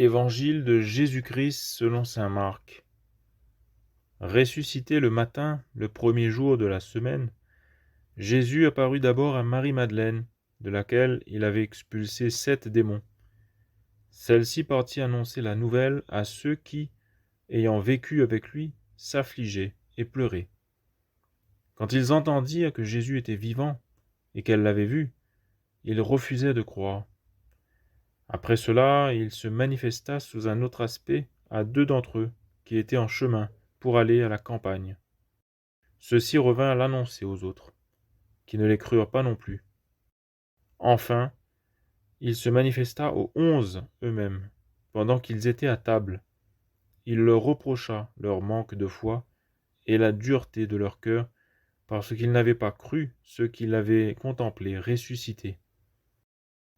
Évangile de Jésus-Christ selon saint Marc. Ressuscité le matin, le premier jour de la semaine, Jésus apparut d'abord à Marie-Madeleine, de laquelle il avait expulsé 7 démons. Celle-ci partit annoncer la nouvelle à ceux qui, ayant vécu avec lui, s'affligeaient et pleuraient. Quand ils entendirent que Jésus était vivant et qu'elle l'avait vu, ils refusaient de croire. Après cela, il se manifesta sous un autre aspect à 2 d'entre eux, qui étaient en chemin pour aller à la campagne. Ceux-ci revinrent l'annoncer aux autres, qui ne les crurent pas non plus. Enfin, il se manifesta aux 11 eux-mêmes, pendant qu'ils étaient à table. Il leur reprocha leur manque de foi et la dureté de leur cœur, parce qu'ils n'avaient pas cru ceux qui l'avaient contemplé ressuscité.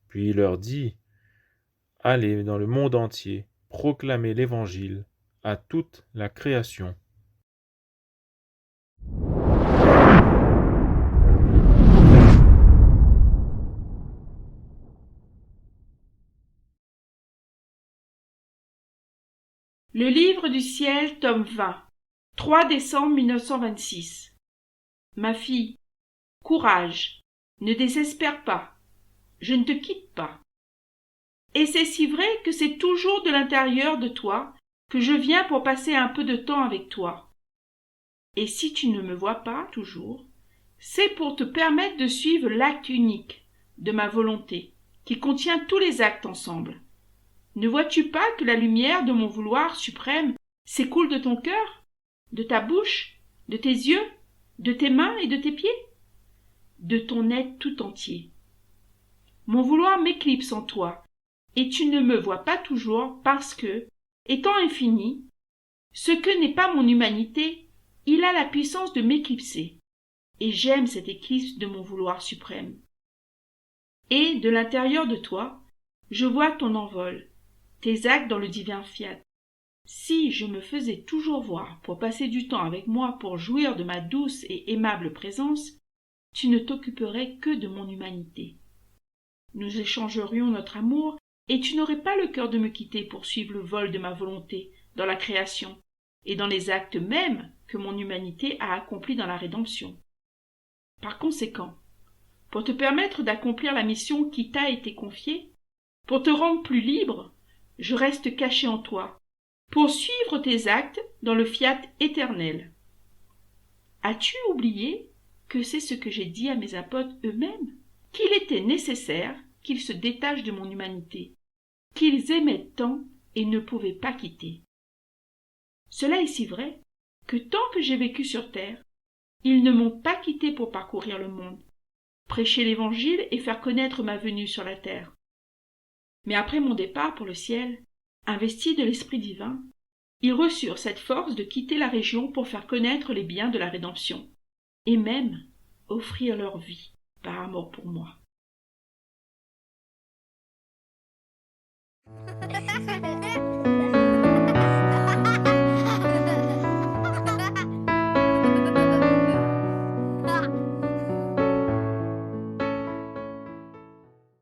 Puis il leur dit: Allez dans le monde entier, proclamez l'Évangile à toute la création. Le livre du ciel, tome 20, 3 décembre 1926. Ma fille, courage, ne désespère pas, je ne te quitte pas. Et c'est si vrai que c'est toujours de l'intérieur de toi que je viens pour passer un peu de temps avec toi. Et si tu ne me vois pas toujours, c'est pour te permettre de suivre l'acte unique de ma volonté, qui contient tous les actes ensemble. Ne vois-tu pas que la lumière de mon vouloir suprême s'écoule de ton cœur, de ta bouche, de tes yeux, de tes mains et de tes pieds, de ton être tout entier? Mon vouloir m'éclipse en toi, et tu ne me vois pas toujours parce que, étant infini, ce que n'est pas mon humanité, il a la puissance de m'éclipser, et j'aime cette éclipse de mon vouloir suprême. Et, de l'intérieur de toi, je vois ton envol, tes actes dans le divin fiat. Si je me faisais toujours voir pour passer du temps avec moi pour jouir de ma douce et aimable présence, tu ne t'occuperais que de mon humanité. Nous échangerions notre amour et tu n'aurais pas le cœur de me quitter pour suivre le vol de ma volonté dans la création et dans les actes mêmes que mon humanité a accomplis dans la rédemption. Par conséquent, pour te permettre d'accomplir la mission qui t'a été confiée, pour te rendre plus libre, je reste caché en toi, pour suivre tes actes dans le fiat éternel. As-tu oublié que c'est ce que j'ai dit à mes apôtres eux-mêmes, qu'il était nécessaire qu'ils se détachent de mon humanité, qu'ils aimaient tant et ne pouvaient pas quitter? Cela est si vrai que tant que j'ai vécu sur terre, ils ne m'ont pas quitté pour parcourir le monde, prêcher l'Évangile et faire connaître ma venue sur la terre. Mais après mon départ pour le ciel, investis de l'Esprit divin, ils reçurent cette force de quitter la région pour faire connaître les biens de la rédemption, et même offrir leur vie par amour pour moi.